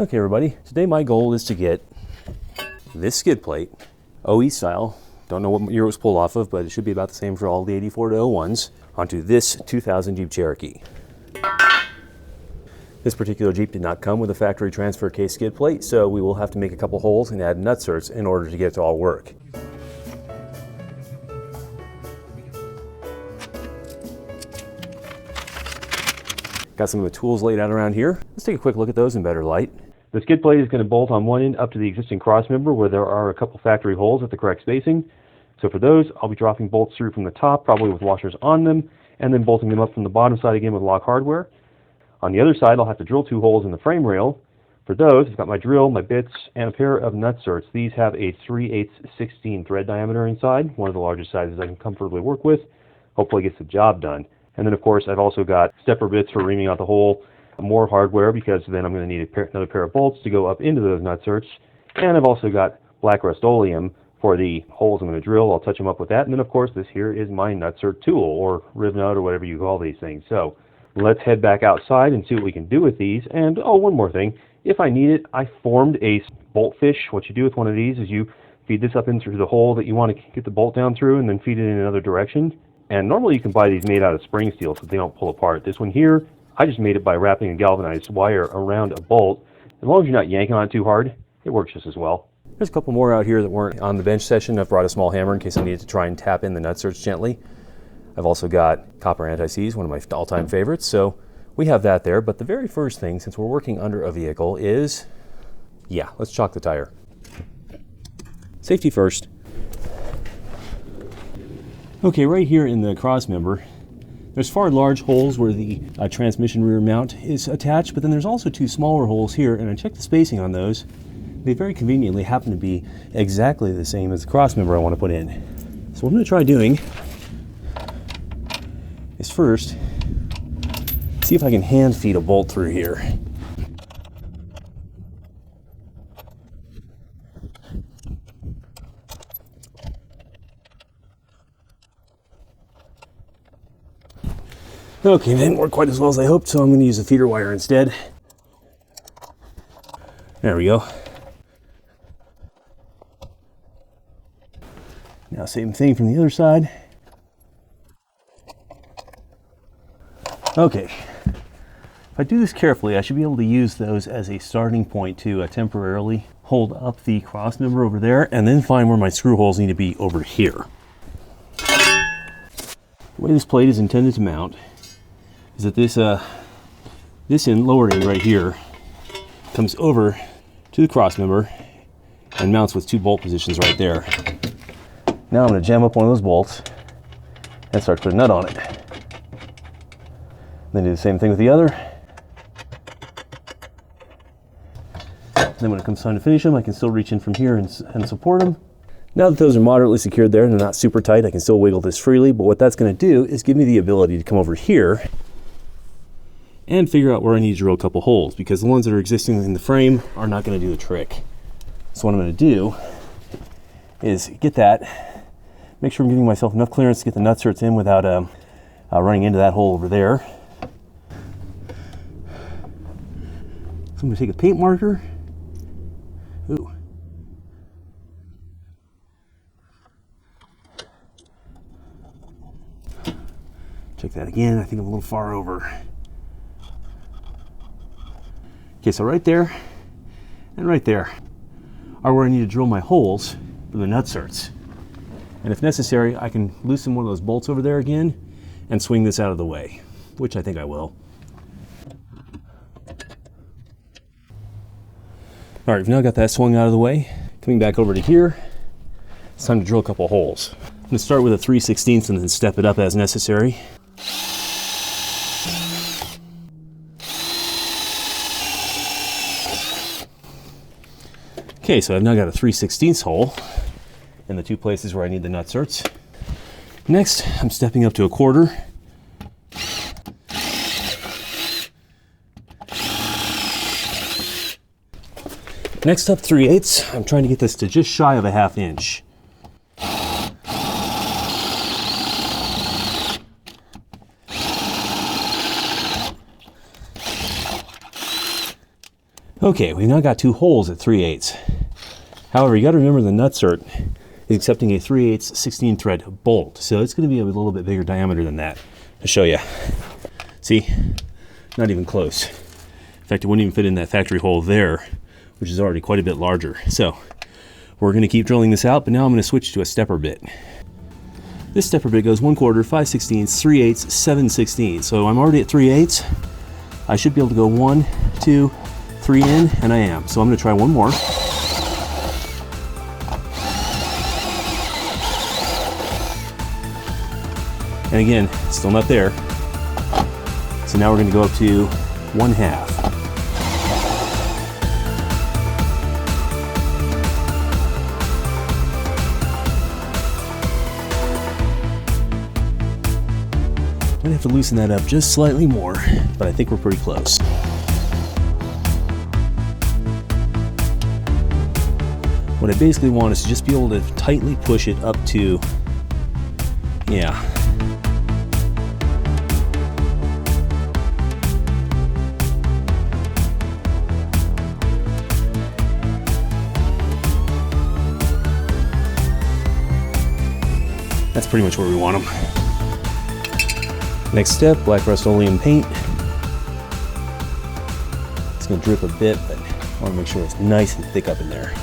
Okay everybody, today my goal is to get this skid plate, OE style, don't know what year it was pulled off of, but it should be about the same for all the 84 to 01s, onto this 2000 Jeep Cherokee. This particular Jeep did not come with a factory transfer case skid plate, so we will have to make a couple holes and add nutserts in order to get it to all work. Got some of the tools laid out around here. Let's take a quick look at those in better light. The skid plate is going to bolt on one end up to the existing cross member where there are a couple factory holes at the correct spacing. So for those, I'll be dropping bolts through from the top, probably with washers on them, and then bolting them up from the bottom side again with lock hardware. On the other side, I'll have to drill 2 holes in the frame rail. For those, I've got my drill, my bits, and a pair of nutserts. These have a 3/8 16 thread diameter inside, one of the largest sizes I can comfortably work with. Hopefully gets the job done. And then of course I've also got stepper bits for reaming out the hole, more hardware because then I'm going to need another pair of bolts to go up into those nutserts. And I've also got black Rust-Oleum for the holes I'm going to drill. I'll touch them up with that. And then of course this here is my nutsert tool, or rib nut, or whatever you call these things. So let's head back outside and see what we can do with these. And oh, one more thing. If I need it, I formed a bolt fish. What you do with one of these is you feed this up in through the hole that you want to get the bolt down through and then feed it in another direction. And normally you can buy these made out of spring steel so they don't pull apart. This one here, I just made it by wrapping a galvanized wire around a bolt. As long as you're not yanking on it too hard, it works just as well. There's a couple more out here that weren't on the bench session. I've brought a small hammer in case I needed to try and tap in the nutserts gently. I've also got copper anti-seize, one of my all-time favorites. So we have that there. But the very first thing, since we're working under a vehicle, is, let's chalk the tire. Safety first. Okay, right here in the cross member, there's 4 large holes where the transmission rear mount is attached, but then there's also 2 smaller holes here, and I checked the spacing on those. They very conveniently happen to be exactly the same as the cross member I want to put in. So what I'm going to try doing is first see if I can hand feed a bolt through here. Okay, it didn't work quite as well as I hoped, so I'm going to use a feeder wire instead. There we go. Now same thing from the other side. Okay, if I do this carefully, I should be able to use those as a starting point to temporarily hold up the cross member over there and then find where my screw holes need to be over here. The way this plate is intended to mount is that this lower end right here comes over to the cross member and mounts with 2 bolt positions right there. Now I'm going to jam up one of those bolts and start to put a nut on it. Then do the same thing with the other. Then when it comes time to finish them, I can still reach in from here and support them. Now that those are moderately secured there and they're not super tight, I can still wiggle this freely, but what that's going to do is give me the ability to come over here and figure out where I need to drill a couple holes, because the ones that are existing in the frame are not going to do the trick. So what I'm going to do is get that, make sure I'm giving myself enough clearance to get the nutserts in without running into that hole over there. So I'm going to take a paint marker. Ooh. Check that again. I think I'm a little far over. Okay, so right there and right there are where I need to drill my holes for the nutserts. And if necessary, I can loosen one of those bolts over there again and swing this out of the way, which I think I will. All right, we've now got that swung out of the way. Coming back over to here, it's time to drill a couple holes. I'm going to start with a 3/16 and then step it up as necessary. Okay, so I've now got a 3/16 hole in the 2 places where I need the nutserts. Next, I'm stepping up to a 1/4. Next up, 3/8. I'm trying to get this to just shy of a 1/2 inch. Okay, we've now got 2 holes at 3/8. However, you got to remember the nutsert is accepting a 3/8 16 thread bolt, so it's going to be a little bit bigger diameter than that. I'll show you. See, not even close. In fact, it wouldn't even fit in that factory hole there, which is already quite a bit larger. So we're going to keep drilling this out, but now I'm going to switch to a stepper bit. This stepper bit goes 1/4, 5/16, 3/8, 7/16. So I'm already at 3/8. I should be able to go 1, 2, 3 in, and I am. So I'm going to try one more. And again, still not there. So now we're going to go up to 1/2. I'm going to have to loosen that up just slightly more, but I think we're pretty close. What I basically want is to just be able to tightly push it up to, yeah. That's pretty much where we want them. Next step, black Rust-Oleum paint. It's going to drip a bit, but I want to make sure it's nice and thick up in there.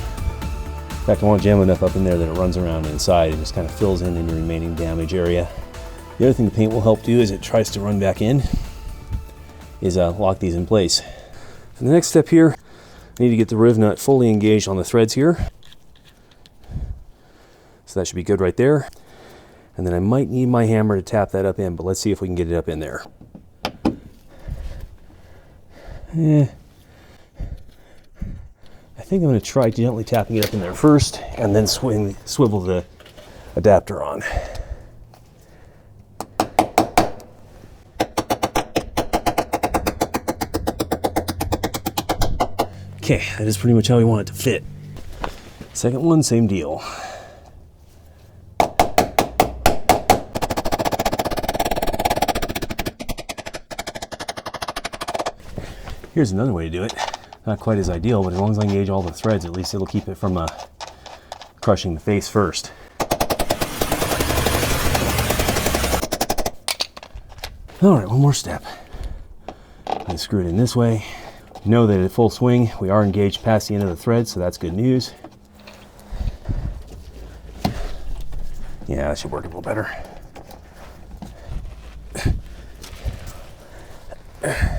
In fact, I want to jam enough up in there that it runs around inside and just kind of fills in your remaining damage area. The other thing the paint will help do is it tries to run back in, is lock these in place. For the next step here, I need to get the riv nut fully engaged on the threads here. So that should be good right there. And then I might need my hammer to tap that up in, but let's see if we can get it up in there. I think I'm going to try gently tapping it up in there first, and then swivel the adapter on. Okay, that is pretty much how we want it to fit. Second one, same deal. Here's another way to do it. Not quite as ideal, but as long as I engage all the threads, at least it'll keep it from crushing the face first. All right, one more step. I screw it in this way. Know that at full swing, we are engaged past the end of the thread, so that's good news. Yeah, that should work a little better.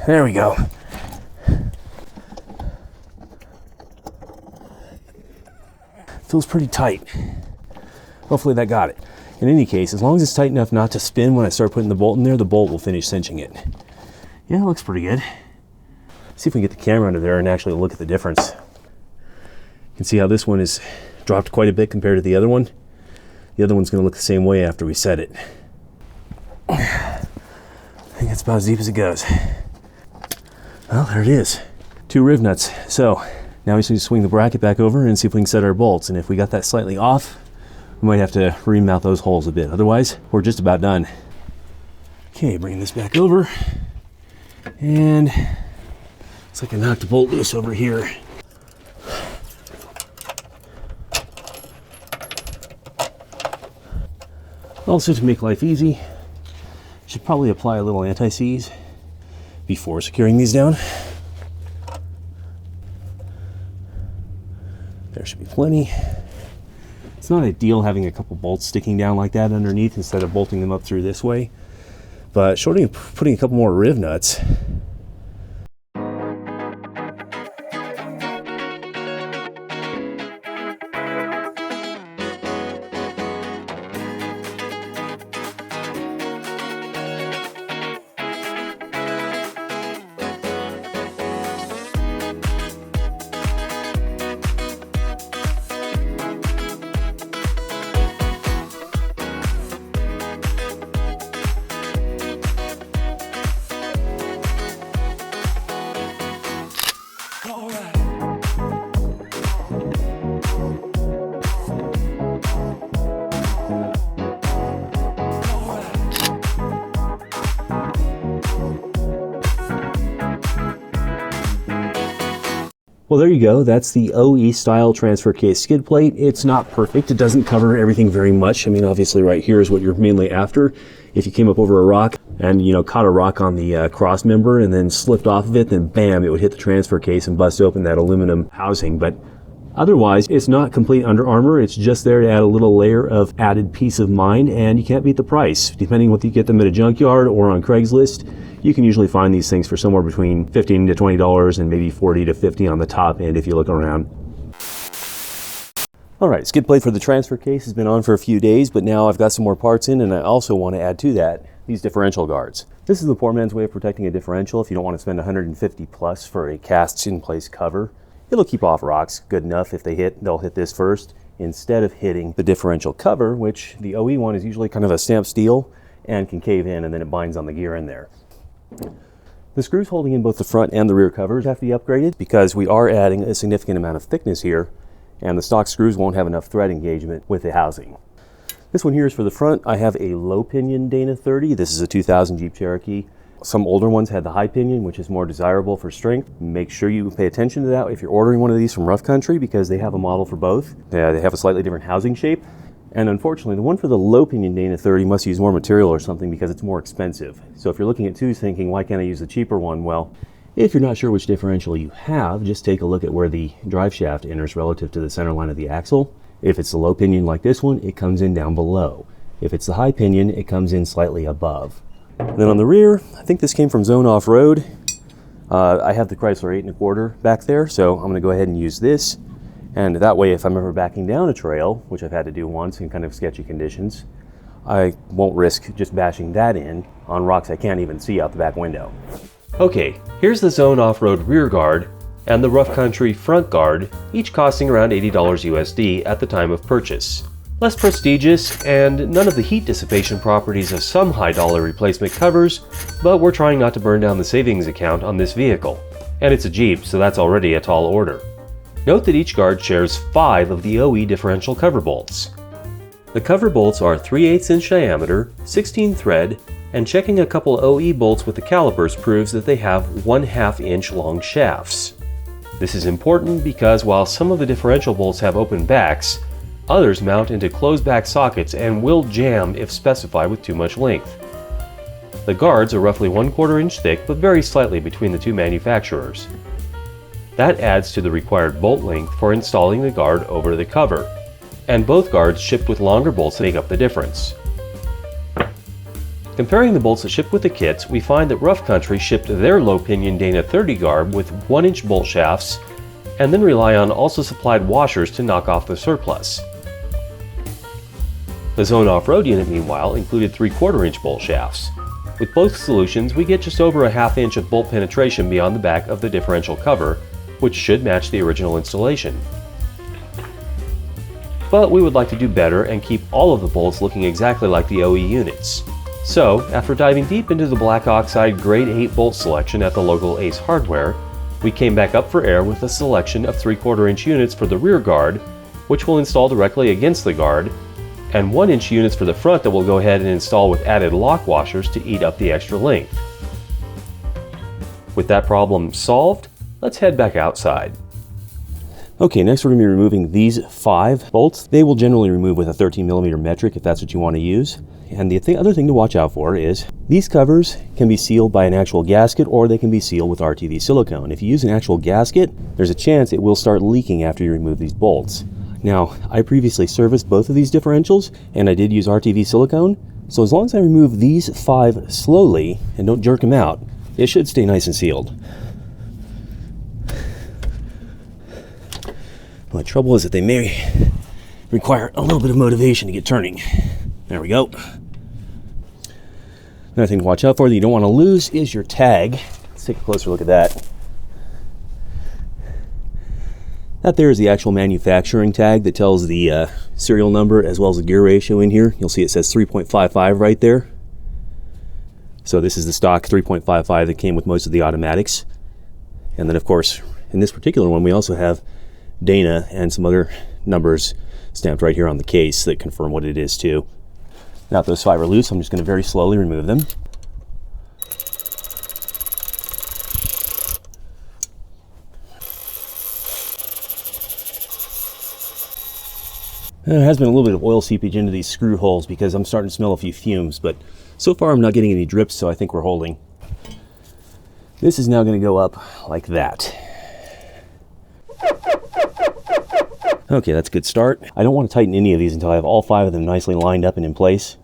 There we go. Feels pretty tight. Hopefully that got it. In any case, as long as it's tight enough not to spin when I start putting the bolt in there, the bolt will finish cinching it. Yeah, it looks pretty good. See if we can get the camera under there and actually look at the difference. You can see how this one is dropped quite a bit compared to the other one. The other one's going to look the same way after we set it. I think that's about as deep as it goes. Well, there it is. 2 riv nuts. So now we just need to swing the bracket back over and see if we can set our bolts. And if we got that slightly off, we might have to remount those holes a bit. Otherwise, we're just about done. Okay, bring this back over. And looks like I knocked a bolt loose over here. Also, to make life easy, should probably apply a little anti-seize before securing these down. There should be plenty. It's not ideal having a couple bolts sticking down like that underneath instead of bolting them up through this way, but shorting and putting a couple more riv nuts. Well, there you go. That's the OE style transfer case skid plate. It's not perfect. It doesn't cover everything very much. I mean, obviously right here is what you're mainly after. If you came up over a rock and, you know, caught a rock on the cross member and then slipped off of it, then bam, it would hit the transfer case and bust open that aluminum housing. But otherwise, it's not complete Under Armour. It's just there to add a little layer of added peace of mind, and you can't beat the price. Depending on whether you get them at a junkyard or on Craigslist, you can usually find these things for somewhere between $15 to $20 and maybe $40 to $50 on the top end if you look around. All right, skid plate for the transfer case has been on for a few days, but now I've got some more parts in, and I also want to add to that these differential guards. This is the poor man's way of protecting a differential if you don't want to spend $150 plus for a cast in place cover. It'll keep off rocks good enough. If they hit, they'll hit this first instead of hitting the differential cover, which the OE one is usually kind of a stamped steel and can cave in, and then it binds on the gear in there. The screws holding in both the front and the rear covers have to be upgraded because we are adding a significant amount of thickness here, and the stock screws won't have enough thread engagement with the housing. This one here is for the front. I have a low pinion Dana 30. This is a 2000 Jeep Cherokee. Some older ones had the high pinion, which is more desirable for strength. Make sure you pay attention to that if you're ordering one of these from Rough Country, because they have a model for both. They have a slightly different housing shape. And unfortunately, the one for the low pinion Dana 30 must use more material or something because it's more expensive. So if you're looking at twos thinking, why can't I use the cheaper one? Well, if you're not sure which differential you have, just take a look at where the drive shaft enters relative to the center line of the axle. If it's the low pinion like this one, it comes in down below. If it's the high pinion, it comes in slightly above. And then on the rear, I think this came from Zone Off-Road. I have the Chrysler 8 1/4 back there, so I'm going to go ahead and use this. And that way, if I'm ever backing down a trail, which I've had to do once in kind of sketchy conditions, I won't risk just bashing that in on rocks I can't even see out the back window. Okay, here's the Zone Off-Road rear guard and the Rough Country front guard, each costing around $80 USD at the time of purchase. Less prestigious and none of the heat dissipation properties of some high-dollar replacement covers, but we're trying not to burn down the savings account on this vehicle. And it's a Jeep, so that's already a tall order. Note that each guard shares 5 of the OE differential cover bolts. The cover bolts are 3/8 inch diameter, 16 thread, and checking a couple OE bolts with the calipers proves that they have 1/2 inch long shafts. This is important because while some of the differential bolts have open backs, others mount into closed back sockets and will jam if specified with too much length. The guards are roughly 1/4 inch thick, but vary slightly between the two manufacturers. That adds to the required bolt length for installing the guard over the cover, and both guards shipped with longer bolts that make up the difference. Comparing the bolts that shipped with the kits, we find that Rough Country shipped their low pinion Dana 30 guard with 1-inch bolt shafts, and then rely on also supplied washers to knock off the surplus. The Zone Off-Road unit, meanwhile, included 3/4 inch bolt shafts. With both solutions, we get just over 1/2 inch of bolt penetration beyond the back of the differential cover, which should match the original installation. But we would like to do better and keep all of the bolts looking exactly like the OE units. So, after diving deep into the black oxide grade 8 bolt selection at the local Ace Hardware, we came back up for air with a selection of 3/4 inch units for the rear guard, which will install directly against the guard, and 1-inch units for the front that we'll go ahead and install with added lock washers to eat up the extra length. With that problem solved, let's head back outside. Okay, next we're going to be removing these 5 bolts. They will generally remove with a 13mm metric if that's what you want to use. And the other thing to watch out for is these covers can be sealed by an actual gasket, or they can be sealed with RTV silicone. If you use an actual gasket, there's a chance it will start leaking after you remove these bolts. Now, I previously serviced both of these differentials, and I did use RTV silicone, so as long as I remove these 5 slowly and don't jerk them out, it should stay nice and sealed. The trouble is that they may require a little bit of motivation to get turning. There we go. Another thing to watch out for that you don't want to lose is your tag. Let's take a closer look at that. That there is the actual manufacturing tag that tells the serial number as well as the gear ratio in here. You'll see it says 3.55 right there. So this is the stock 3.55 that came with most of the automatics. And then of course, in this particular one, we also have Dana and some other numbers stamped right here on the case that confirm what it is too. Now that those 5 are loose, I'm just going to very slowly remove them. There has been a little bit of oil seepage into these screw holes because I'm starting to smell a few fumes, but so far I'm not getting any drips, so I think we're holding. This is now going to go up like that. Okay, that's a good start. I don't want to tighten any of these until I have all 5 of them nicely lined up and in place.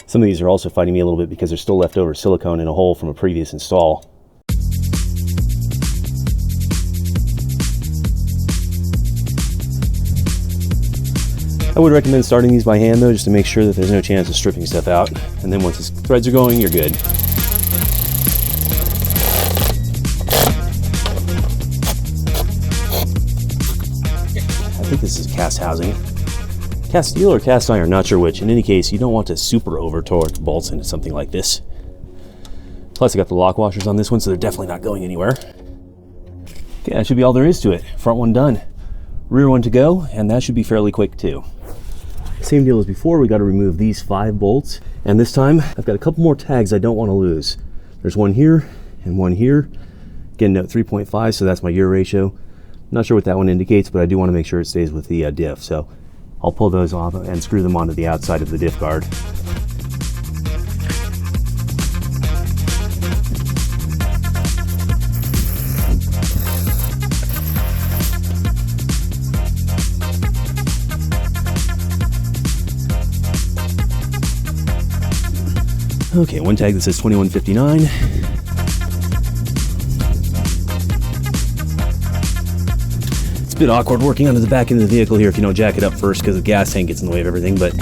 Some of these are also fighting me a little bit because there's still leftover silicone in a hole from a previous install. I would recommend starting these by hand though, just to make sure that there's no chance of stripping stuff out. And then once the threads are going, you're good. I think this is cast housing. Cast steel or cast iron, not sure which. In any case, you don't want to super over torque bolts into something like this. Plus I got the lock washers on this one, so they're definitely not going anywhere. Okay, that should be all there is to it. Front one done. Rear one to go, and that should be fairly quick too. Same deal as before, we got to remove these 5 bolts. And this time, I've got a couple more tags I don't want to lose. There's one here and one here. Again, note 3.5, so that's my gear ratio. Not sure what that one indicates, but I do want to make sure it stays with the diff. So I'll pull those off and screw them onto the outside of the diff guard. Okay, one tag that says 2159. It's a bit awkward working onto the back end of the vehicle here if you don't jack it up first because the gas tank gets in the way of everything, but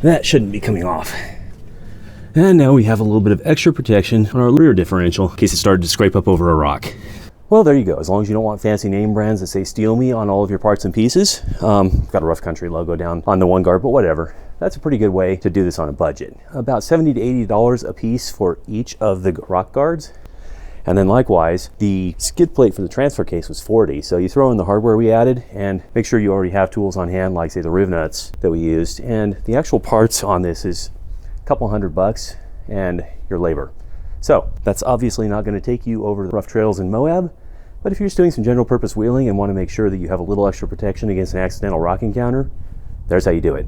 that shouldn't be coming off. And now we have a little bit of extra protection on our rear differential in case it started to scrape up over a rock. Well, there you go. As long as you don't want fancy name brands that say "Steal Me" on all of your parts and pieces. Got a Rough Country logo down on the one guard, but whatever. That's a pretty good way to do this on a budget. About $70 to $80 a piece for each of the rock guards. And then likewise, the skid plate for the transfer case was $40. So you throw in the hardware we added and make sure you already have tools on hand, like say the riv nuts that we used. And the actual parts on this is a couple $100 and your labor. So that's obviously not going to take you over the rough trails in Moab. But if you're just doing some general purpose wheeling and want to make sure that you have a little extra protection against an accidental rock encounter, there's how you do it.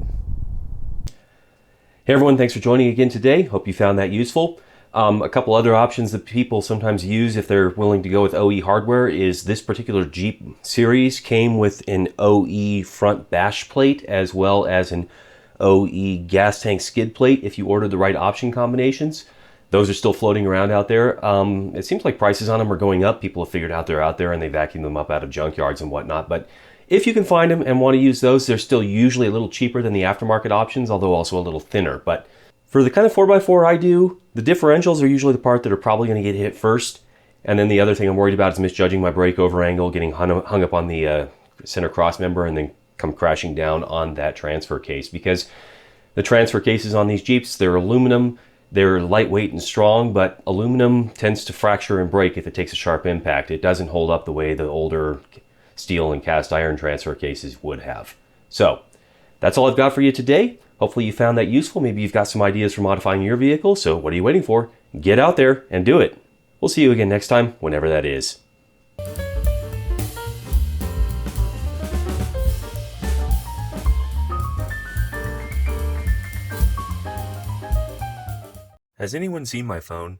Hey everyone, thanks for joining again today. Hope you found that useful. A couple other options that people sometimes use if they're willing to go with OE hardware is this particular Jeep series came with an OE front bash plate as well as an OE gas tank skid plate if you ordered the right option combinations. Those are still floating around out there. It seems like prices on them are going up. People have figured out they're out there and they vacuum them up out of junkyards and whatnot. But if you can find them and want to use those, they're still usually a little cheaper than the aftermarket options, although also a little thinner. But for the kind of 4x4 I do, the differentials are usually the part that are probably going to get hit first. And then the other thing I'm worried about is misjudging my breakover angle, getting hung up on the center cross member and then come crashing down on that transfer case. Because the transfer cases on these Jeeps, they're aluminum. They're lightweight and strong, but aluminum tends to fracture and break if it takes a sharp impact. It doesn't hold up the way the older steel and cast iron transfer cases would have. So that's all I've got for you today. Hopefully you found that useful. Maybe you've got some ideas for modifying your vehicle. So what are you waiting for? Get out there and do it. We'll see you again next time, whenever that is. Has anyone seen my phone?